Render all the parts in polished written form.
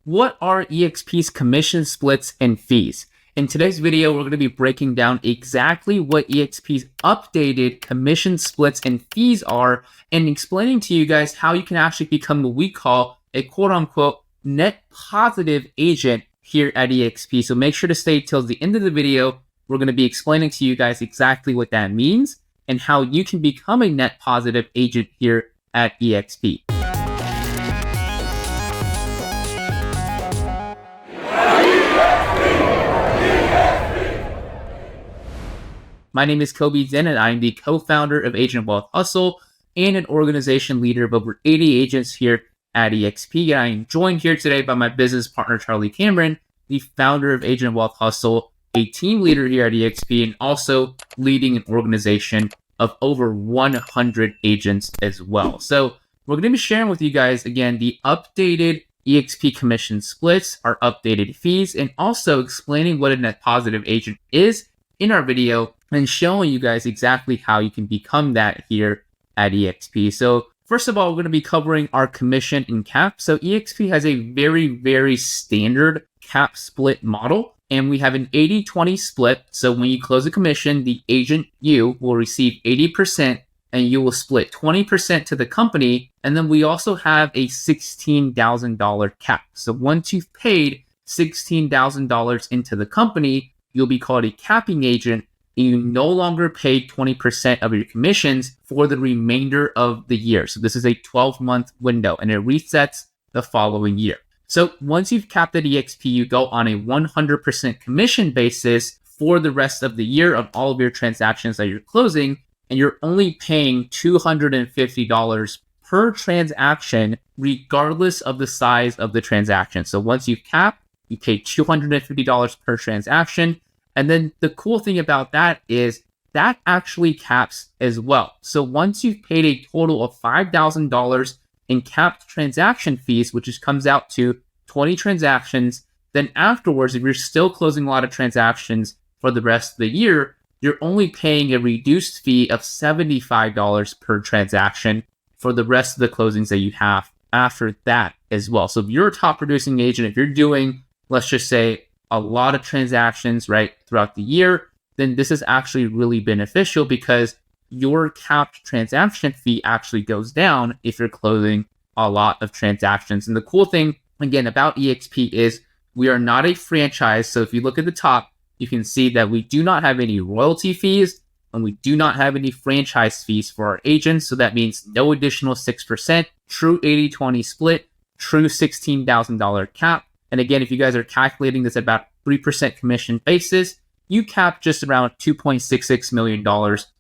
what are eXp's commission splits and fees? In today's video, we're going to be breaking down exactly what eXp's updated commission splits and fees are and explaining to you guys how you can actually become what we call a quote-unquote net positive agent here at eXp. So make sure to stay till the end of the video. We're going to be explaining to you guys exactly what that means and how you can become a net positive agent here at eXp. My name is ಖ್여ці치 and I'm the co-founder of Agent Wealth Hustle and an organization leader of over 80 agents here at eXp. And I am joined here today by my business partner, Charlie Cameron, the founder of Agent Wealth Hustle, a team leader here at eXp, and also leading an organization of over 100 agents as well. So we're going to be sharing with you guys, again, the updated eXp commission splits, our updated fees, and also explaining what a net positive agent is in our video and showing you guys exactly how you can become that here at eXp. So first of all, we're going to be covering our commission and cap. So eXp has a very standard cap split model, and we have an 80-20 split. So when you close a commission, the agent, you, will receive 80% and you will split 20% to the company. And then we also have a $16,000 cap. So once you've paid $16,000 into the company, you'll be called a capping agent, and you no longer pay 20% of your commissions for the remainder of the year. So this is a 12-month window, and it resets the following year. So once you've capped at eXp, you go on a 100% commission basis for the rest of the year of all of your transactions that you're closing, and you're only paying $250 per transaction, regardless of the size of the transaction. So once you've capped, you pay $250 per transaction. And then the cool thing about that is that actually caps as well. So once you've paid a total of $5,000 in capped transaction fees, which comes out to 20 transactions, then afterwards, if you're still closing a lot of transactions for the rest of the year, you're only paying a reduced fee of $75 per transaction for the rest of the closings that you have after that as well. So if you're a top producing agent, if you're doing, let's just say, a lot of transactions, right, throughout the year, then this is actually really beneficial because your capped transaction fee actually goes down if you're closing a lot of transactions. And the cool thing, again, about eXp is we are not a franchise. So if you look at the top, you can see that we do not have any royalty fees and we do not have any franchise fees for our agents. So that means no additional 6%, true 80-20 split, true $16,000 cap. And again, if you guys are calculating this at about 3% commission basis, you cap just around $2.66 million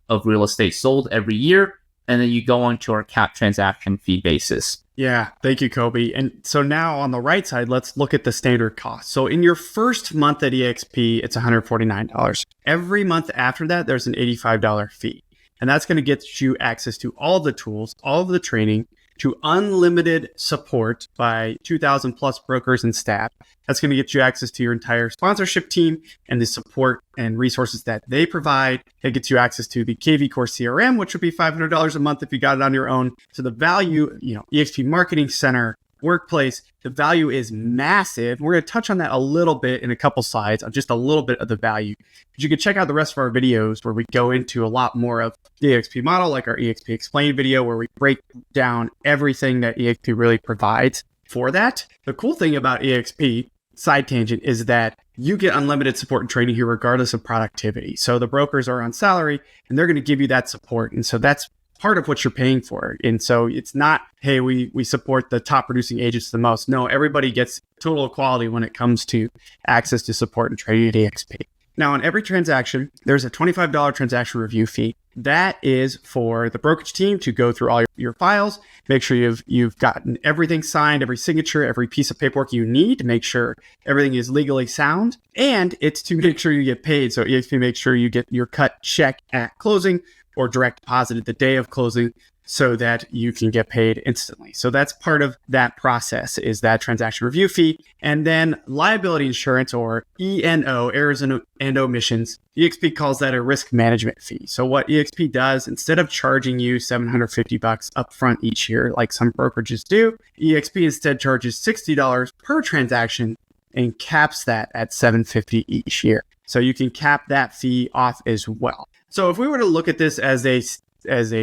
of real estate sold every year. And then you go on to our cap transaction fee basis. Yeah, thank you, Kobe. And so now on the right side, let's look at the standard cost. So in your first month at eXp, it's $149. Every month after that, there's an $85 fee. And that's going to get you access to all the tools, all of the training, to unlimited support by 2,000 plus brokers and staff. That's going to get you access to your entire sponsorship team and the support and resources that they provide. It gets you access to the KV Core CRM, which would be $500 a month if you got it on your own. So the value, eXp Marketing Center, Workplace, the value is massive. We're going to touch on that a little bit in a couple slides on just a little bit of the value. But you can check out the rest of our videos where we go into a lot more of the eXp model, like our eXp Explained video, where we break down everything that eXp really provides for that. The cool thing about eXp, side tangent, is that you get unlimited support and training here regardless of productivity. So the brokers are on salary and they're going to give you that support. And so that's part of what you're paying for. And so it's not, hey, we support the top producing agents the most. No, everybody gets total equality when it comes to access to support and training at eXp. Now, on every transaction, there's a $25 transaction review fee. That is for the brokerage team to go through all your files, make sure you've gotten everything signed, every signature, every piece of paperwork you need to make sure everything is legally sound. And it's to make sure you get paid. So eXp makes sure you get your cut check at closing or direct deposit at the day of closing. so that you can get paid instantly. So that's part of that process, is that transaction review fee. And then liability insurance, or E&O, errors and omissions, eXp calls that a risk management fee. So what eXp does, instead of charging you $750 upfront each year like some brokerages do, eXp instead charges $60 per transaction and caps that at $750 each year. So you can cap that fee off as well. So if we were to look at this as a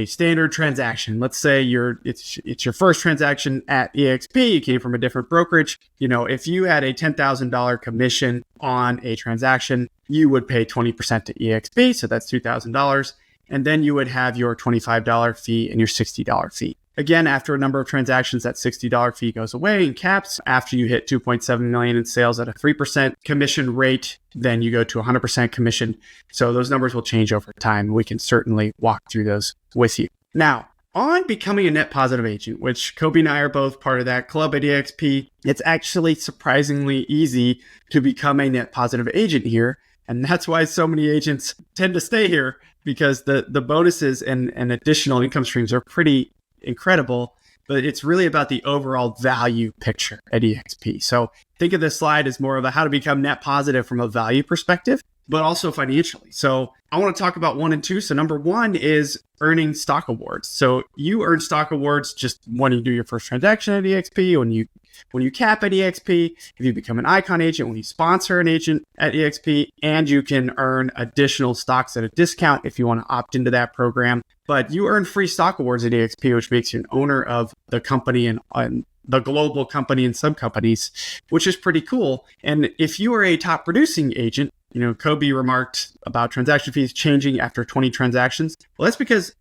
standard transaction, let's say it's your first transaction at eXp, you came from a different brokerage. If you had a $10,000 commission on a transaction, you would pay 20% to eXp, so that's $2,000, and then you would have your $25 fee and your $60 fee. Again, after a number of transactions, that $60 fee goes away and caps. After you hit 2.7 million in sales at a 3% commission rate, then you go to 100% commission. So those numbers will change over time. We can certainly walk through those with you. Now, on becoming a net positive agent, which Kobe and I are both part of that club at eXp, it's actually surprisingly easy to become a net positive agent here. And that's why so many agents tend to stay here, because the bonuses and additional income streams are pretty incredible, but it's really about the overall value picture at eXp. So think of this slide as more of a how to become net positive from a value perspective, but also financially. So I want to talk about 1 and 2. So number 1 is earning stock awards. So you earn stock awards just when you do your first transaction at eXp, when you cap at eXp, if you become an icon agent, when you sponsor an agent at eXp, and you can earn additional stocks at a discount if you want to opt into that program. But you earn free stock awards at eXp, which makes you an owner of the company and the global company and sub companies, which is pretty cool. And if you are a top producing agent, Kobe remarked about transaction fees changing after 20 transactions. Well, that's because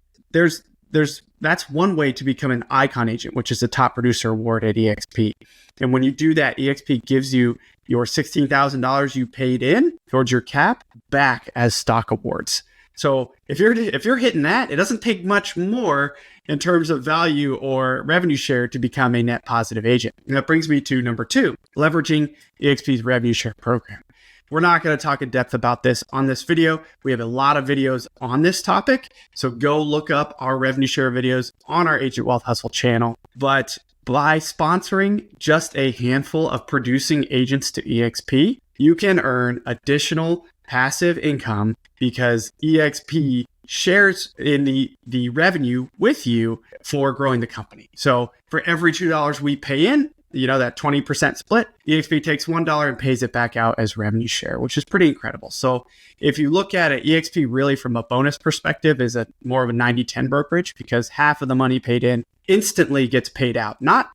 that's one way to become an icon agent, which is a top producer award at eXp. And when you do that, eXp gives you your $16,000 you paid in towards your cap back as stock awards. So if you're hitting that, it doesn't take much more in terms of value or revenue share to become a net positive agent. And that brings me to number 2, leveraging eXp's revenue share program. We're not going to talk in depth about this on this video. We have a lot of videos on this topic, so go look up our revenue share videos on our Agent Wealth Hustle channel. But by sponsoring just a handful of producing agents to eXp, you can earn additional passive income because eXp shares in the revenue with you for growing the company. So for every $2 we pay in, that 20% split, eXp takes $1 and pays it back out as revenue share, which is pretty incredible. So if you look at it, eXp really from a bonus perspective is more of a 90-10 brokerage, because half of the money paid in instantly gets paid out, not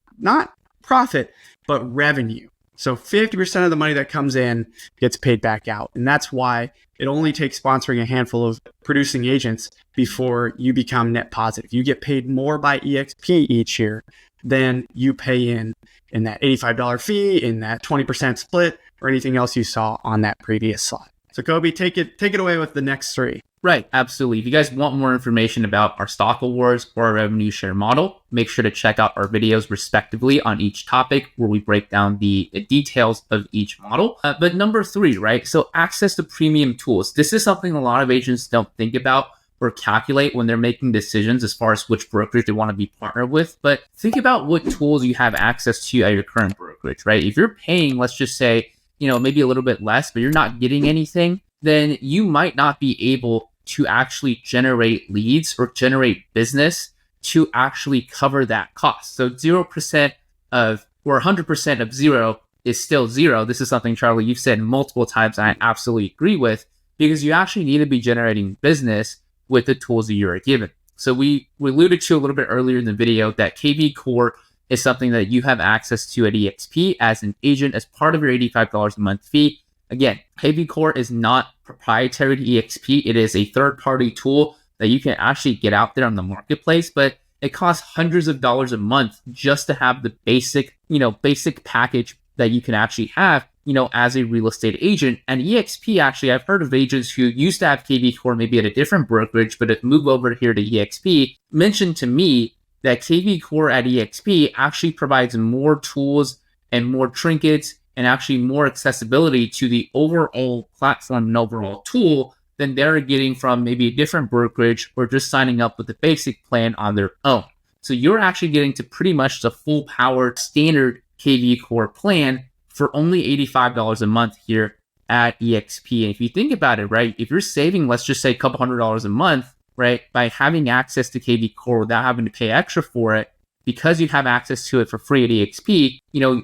profit, but revenue. So 50% of the money that comes in gets paid back out. And that's why it only takes sponsoring a handful of producing agents before you become net positive. You get paid more by eXp each year than you pay in that $85 fee, in that 20% split, or anything else you saw on that previous slide. So Kobe, take it away with the next 3. Right, absolutely. If you guys want more information about our stock awards or our revenue share model, make sure to check out our videos respectively on each topic, where we break down the details of each model. But number 3, right? So access to premium tools. This is something a lot of agents don't think about or calculate when they're making decisions as far as which brokerage they want to be partnered with. But think about what tools you have access to at your current brokerage, right? If you're paying, let's just say, maybe a little bit less, but you're not getting anything, then you might not be able to actually generate leads or generate business to actually cover that cost. So 0% of, or 100% of 0 is still 0. This is something, Charlie, you've said multiple times, and I absolutely agree with, because you actually need to be generating business with the tools that you are given. So we alluded to a little bit earlier in the video that KV Core is something that you have access to at eXp as an agent as part of your $85 a month fee. Again, KV Core is not proprietary to eXp. It is a third-party tool that you can actually get out there on the marketplace, but it costs hundreds of dollars a month just to have the basic package that you can actually have, as a real estate agent. And eXp, actually, I've heard of agents who used to have KV Core maybe at a different brokerage, but have moved over here to eXp, mentioned to me that KV Core at eXp actually provides more tools and more trinkets and actually more accessibility to the overall platform and overall tool than they're getting from maybe a different brokerage or just signing up with the basic plan on their own. So you're actually getting to pretty much the full power standard KV Core plan for only $85 a month here at eXp. And if you think about it, right, if you're saving, let's just say a couple $100 a month, right, by having access to KV Core without having to pay extra for it, because you have access to it for free at eXp,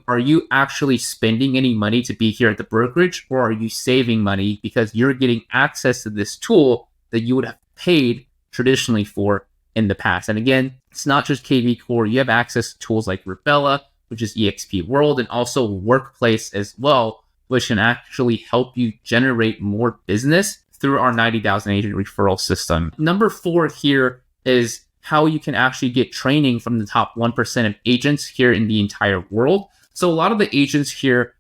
are you actually spending any money to be here at the brokerage, or are you saving money because you're getting access to this tool that you would have paid traditionally for in the past? And again, it's not just KV Core. You have access to tools like Rebella, which is eXp World, and also Workplace as well, which can actually help you generate more business through our 90,000 agent referral system. Number 4 here is how you can actually get training from the top 1% of agents here in the entire world. So a lot of the agents here,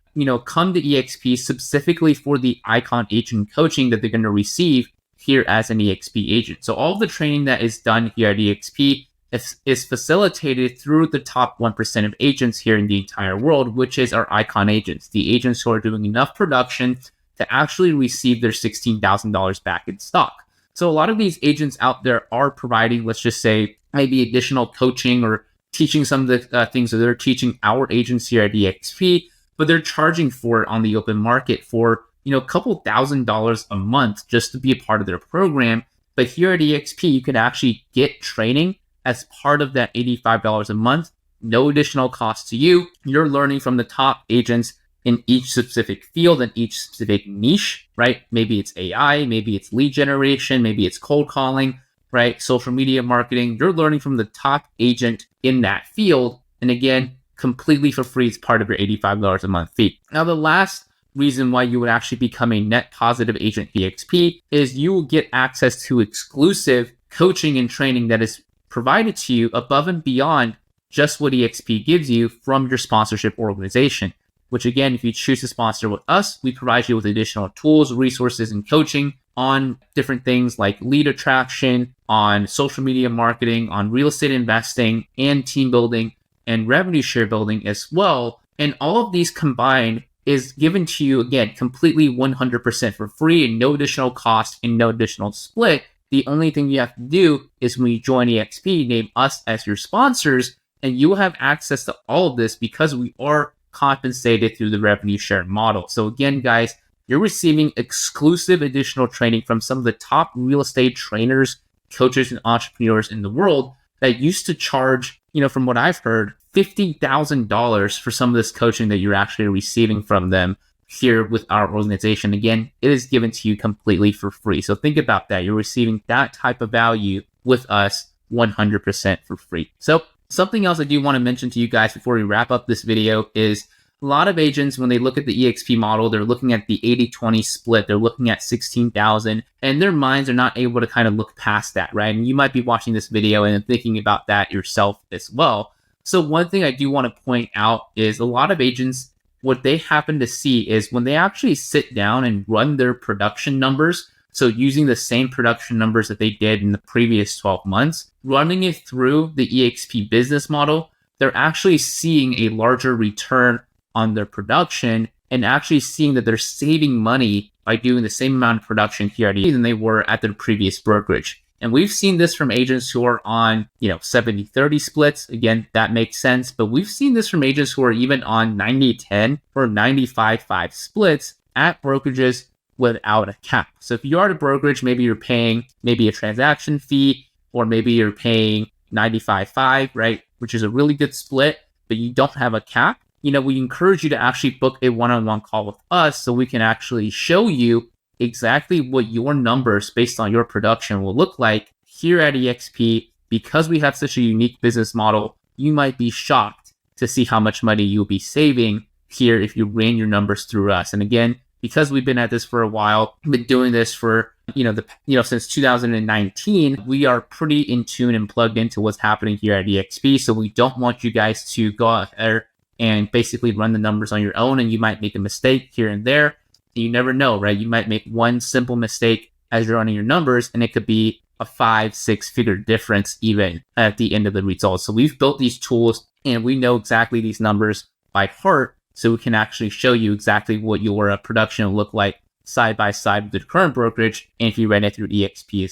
come to eXp specifically for the Icon agent coaching that they're going to receive here as an eXp agent. So all of the training that is done here at eXp is facilitated through the top 1% of agents here in the entire world, which is our Icon agents, the agents who are doing enough production to actually receive their $16,000 back in stock. So a lot of these agents out there are providing, let's just say, maybe additional coaching or teaching some of the things that they're teaching our agents here at eXp, but they're charging for it on the open market for, a couple $1,000s a month just to be a part of their program. But here at eXp, you can actually get training as part of that $85 a month, no additional cost to you. You're learning from the top agents in each specific field and each specific niche, right? Maybe it's AI, maybe it's lead generation, maybe it's cold calling, right? Social media marketing. You're learning from the top agent in that field. And again, completely for free. It's part of your $85 a month fee. Now, the last reason why you would actually become a net positive agent eXp is you will get access to exclusive coaching and training that is provided to you above and beyond just what eXp gives you from your sponsorship organization. Which again, if you choose to sponsor with us, we provide you with additional tools, resources, and coaching on different things like lead attraction, on social media marketing, on real estate investing, and team building, and revenue share building as well. And all of these combined is given to you, again, completely 100% for free and no additional cost and no additional split. The only thing you have to do is when you join eXp, name us as your sponsors, and you will have access to all of this because we are compensated through the revenue share model. So again, guys, you're receiving exclusive additional training from some of the top real estate trainers, coaches, and entrepreneurs in the world that used to charge, from what I've heard, $50,000 for some of this coaching that you're actually receiving from them here with our organization. Again, it is given to you completely for free. So think about that. You're receiving that type of value with us 100% for free. So something else I do want to mention to you guys before we wrap up this video is a lot of agents, when they look at the eXp model, they're looking at the 80-20 split. They're looking at 16,000 and their minds are not able to kind of look past that, right? And you might be watching this video and thinking about that yourself as well. So one thing I do want to point out is a lot of agents, what they happen to see is when they actually sit down and run their production numbers, so using the same production numbers that they did in the previous 12 months, running it through the eXp business model, they're actually seeing a larger return on their production and actually seeing that they're saving money by doing the same amount of production here at eXp than they were at their previous brokerage. And we've seen this from agents who are on, 70-30 splits. Again, that makes sense. But we've seen this from agents who are even on 90-10 or 95-5 splits at brokerages without a cap. So if you are at a brokerage, maybe you're paying maybe a transaction fee, or maybe you're paying 95-5, right? Which is a really good split, but you don't have a cap. We encourage you to actually book a one-on-one call with us so we can actually show you exactly what your numbers based on your production will look like here at eXp. Because we have such a unique business model, you might be shocked to see how much money you'll be saving here if you ran your numbers through us. And again, because we've been at this for a while, been doing this for, since 2019, we are pretty in tune and plugged into what's happening here at eXp. So we don't want you guys to go out there and basically run the numbers on your own, and you might make a mistake here and there. You never know, right? You might make one simple mistake as you're running your numbers, and it could be a 5-6 figure difference even at the end of the results. So we've built these tools and we know exactly these numbers by heart, so we can actually show you exactly what your production will look like side by side with the current brokerage, and if you ran it through eXp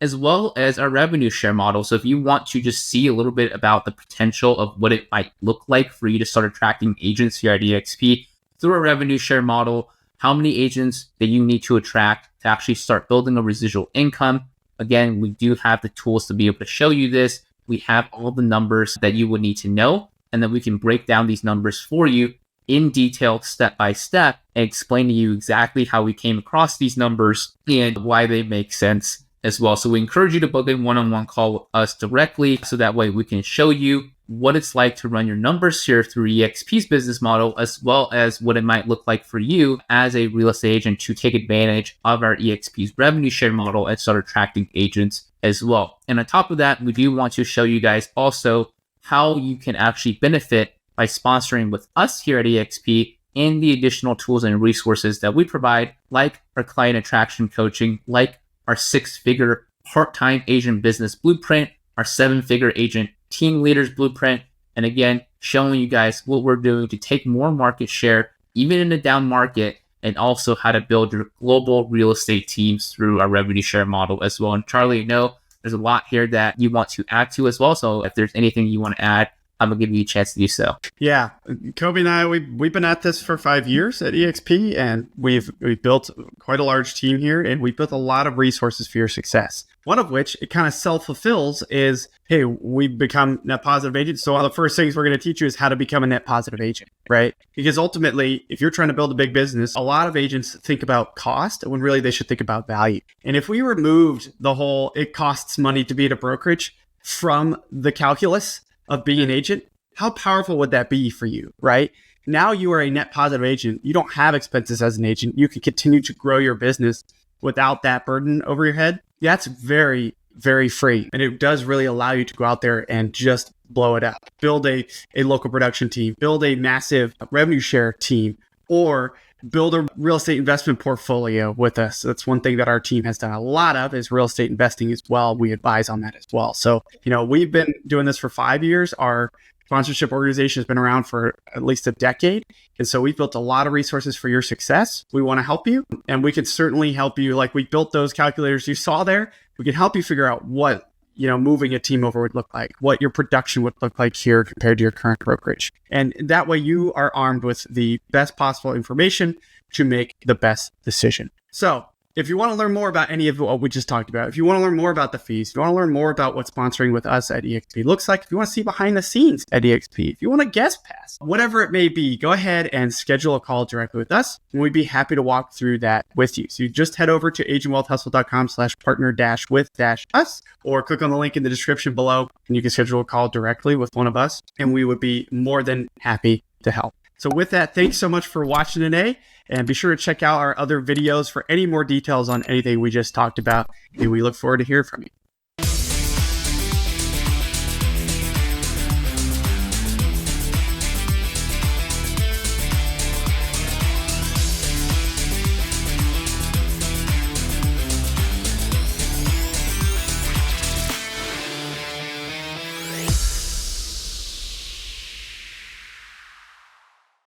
as well as our revenue share model. So if you want to just see a little bit about the potential of what it might look like for you to start attracting agents here at eXp through a revenue share model, how many agents that you need to attract to actually start building a residual income. Again, we do have the tools to be able to show you this. We have all the numbers that you would need to know, and then we can break down these numbers for you in detail, step by step, and explain to you exactly how we came across these numbers and why they make sense as well. So we encourage you to book a one-on-one call with us directly, so that way we can show you what it's like to run your numbers here through eXp's business model, as well as what it might look like for you as a real estate agent to take advantage of our eXp's revenue share model and start attracting agents as well. And on top of that, we do want to show you guys also how you can actually benefit by sponsoring with us here at eXp and the additional tools and resources that we provide, like our client attraction coaching, like our 6-figure part-time agent business blueprint, our 7-figure agent team leaders blueprint, and again, showing you guys what we're doing to take more market share, even in a down market, and also how to build your global real estate teams through our revenue share model as well. And Charlie, I know there's a lot here that you want to add to as well. So if there's anything you want to add, I'm gonna give you a chance to do so. Yeah, Kobe and I, we've been at this for 5 years at eXp, and we've built quite a large team here, and we've built a lot of resources for your success. One of which it kind of self-fulfills is, hey, we've become net positive agents. So one of the first things we're going to teach you is how to become a net positive agent, right? Because ultimately, if you're trying to build a big business, a lot of agents think about cost when really they should think about value. And if we removed the whole it costs money to be at a brokerage from the calculus of being an agent, how powerful would that be for you, right? Now you are a net positive agent. You don't have expenses as an agent. You can continue to grow your business without that burden over your head. That's very, very free. And it does really allow you to go out there and just blow it up. Build a local production team, build a massive revenue share team, or build a real estate investment portfolio with us. That's one thing that our team has done a lot of, is real estate investing as well. We advise on that as well. So, we've been doing this for 5 years. Our sponsorship organization has been around for at least a decade. And so we've built a lot of resources for your success. We want to help you, and we can certainly help you. Like, we built those calculators you saw there. We can help you figure out what, moving a team over would look like, what your production would look like here compared to your current brokerage. And that way you are armed with the best possible information to make the best decision. So if you want to learn more about any of what we just talked about, if you want to learn more about the fees, if you want to learn more about what sponsoring with us at eXp looks like, if you want to see behind the scenes at eXp, if you want a guest pass, whatever it may be, go ahead and schedule a call directly with us, and we'd be happy to walk through that with you. So you just head over to agentwealthhustle.com/partner-with-us, or click on the link in the description below, and you can schedule a call directly with one of us, and we would be more than happy to help. So with that, thanks so much for watching today, and be sure to check out our other videos for any more details on anything we just talked about, and we look forward to hearing from you.